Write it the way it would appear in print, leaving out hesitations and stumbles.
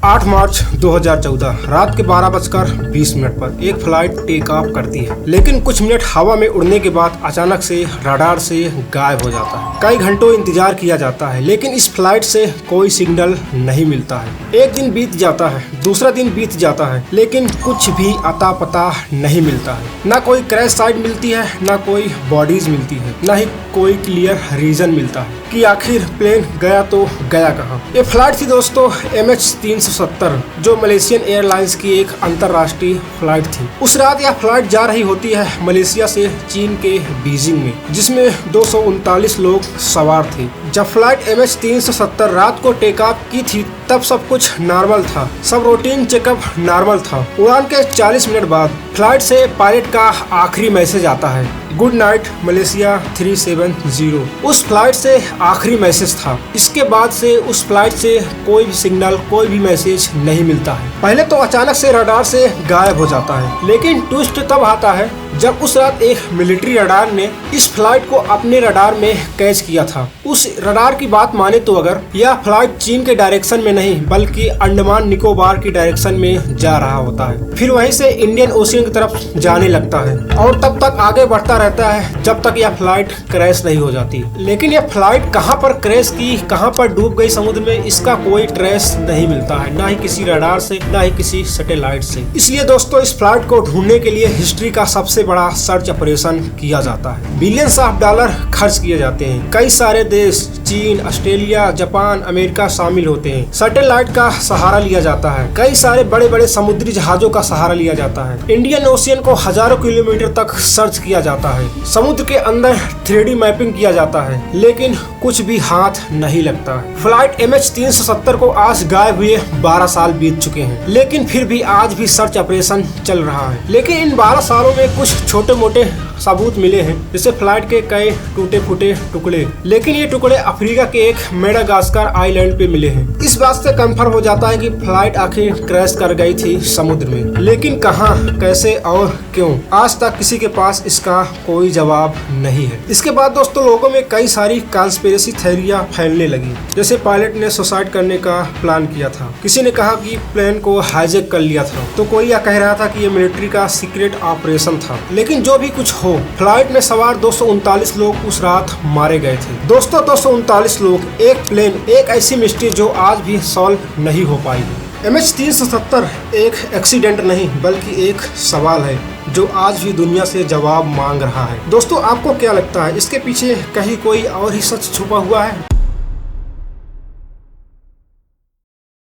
8 मार्च 2014 रात के 12:20 पर एक फ्लाइट टेक ऑफ करती है, लेकिन कुछ मिनट हवा में उड़ने के बाद अचानक से रडार से गायब हो जाता है। कई घंटों इंतजार किया जाता है, लेकिन इस फ्लाइट से कोई सिग्नल नहीं मिलता है। एक दिन बीत जाता है, दूसरा दिन बीत जाता है, लेकिन कुछ भी अता पता नहीं मिलता है। ना कोई क्रैश साइट मिलती है, ना कोई बॉडीज मिलती है, ना ही कोई क्लियर रीजन मिलता है कि आखिर प्लेन गया तो गया कहाँ। ये फ्लाइट थी दोस्तों MH370, जो मलेशियन एयरलाइंस की एक अंतर्राष्ट्रीय फ्लाइट थी। उस रात यह फ्लाइट जा रही होती है मलेशिया से चीन के बीजिंग में, जिसमें 239 लोग सवार थे। जब फ्लाइट MH370 रात को टेक ऑफ की थी, तब सब कुछ नॉर्मल था, सब रूटीन चेकअप नॉर्मल था। उड़ान के 40 मिनट बाद फ्लाइट से पायलट का आखिरी मैसेज आता है, गुड नाइट मलेशिया 370। उस फ्लाइट से आखिरी मैसेज था। इसके बाद से उस फ्लाइट से कोई भी सिग्नल, कोई भी मैसेज नहीं मिलता है। पहले तो अचानक से रडार से गायब हो जाता है, लेकिन ट्विस्ट तब आता है जब उस रात एक मिलिट्री रडार ने इस फ्लाइट को अपने रडार में कैच किया था। उस रडार की बात माने तो अगर यह फ्लाइट चीन के डायरेक्शन में नहीं, बल्कि अंडमान निकोबार की डायरेक्शन में जा रहा होता है, फिर वहीं से इंडियन ओशियन की तरफ जाने लगता है और तब तक आगे बढ़ता रहता है जब तक यह फ्लाइट क्रैश नहीं हो जाती। लेकिन यह फ्लाइट कहां पर क्रैश की, कहां पर डूब गई समुद्र में, इसका कोई ट्रेस नहीं मिलता है, ना ही किसी रडार से, ना ही किसी सैटेलाइट से। इसलिए दोस्तों इस फ्लाइट को ढूंढने के लिए हिस्ट्री का सबसे बड़ा सर्च ऑपरेशन किया जाता है। बिलियंस ऑफ डॉलर खर्च किए जाते हैं। कई सारे देश, चीन, ऑस्ट्रेलिया, जापान, अमेरिका शामिल होते हैं। सैटेलाइट का सहारा लिया जाता है। कई सारे बड़े बड़े समुद्री जहाजों का सहारा लिया जाता है। इंडियन ओशियन को हजारों किलोमीटर तक सर्च किया जाता है। समुद्र के अंदर 3D मैपिंग किया जाता है, लेकिन कुछ भी हाथ नहीं लगता है। फ्लाइट MH370 को आज गायब हुए 12 साल बीत चुके हैं, लेकिन फिर भी आज भी सर्च ऑपरेशन चल रहा है। लेकिन इन 12 सालों में कुछ छोटे मोटे सबूत मिले हैं, जैसे फ्लाइट के कई टूटे फूटे टुकड़े, लेकिन ये टुकड़े अफ्रीका के एक मेडागास्कर आइलैंड पे मिले हैं। इस बात से कंफर्म हो जाता है कि फ्लाइट आखिर क्रैश कर गई थी समुद्र में, लेकिन कहां, कैसे और क्यों, आज तक किसी के पास इसका कोई जवाब नहीं है। इसके बाद दोस्तों लोगों में कई सारी कॉन्स्पिरेसी थ्योरियां फैलने लगी, जैसे पायलट ने सुसाइड करने का प्लान किया था, किसी ने कहा कि प्लेन को हाईजैक कर लिया था, तो कोई यह कह रहा था कि ये मिलिट्री का सीक्रेट ऑपरेशन था। लेकिन जो भी कुछ हो, फ्लाइट में सवार 239 लोग उस रात मारे गए थे। दोस्तों 239 लोग, एक प्लेन, एक ऐसी मिस्ट्री जो आज भी सॉल्व नहीं हो पाई। MH370 एक एक्सीडेंट नहीं, बल्कि एक सवाल है जो आज भी दुनिया से जवाब मांग रहा है। दोस्तों आपको क्या लगता है, इसके पीछे कहीं कोई और ही सच छुपा हुआ है?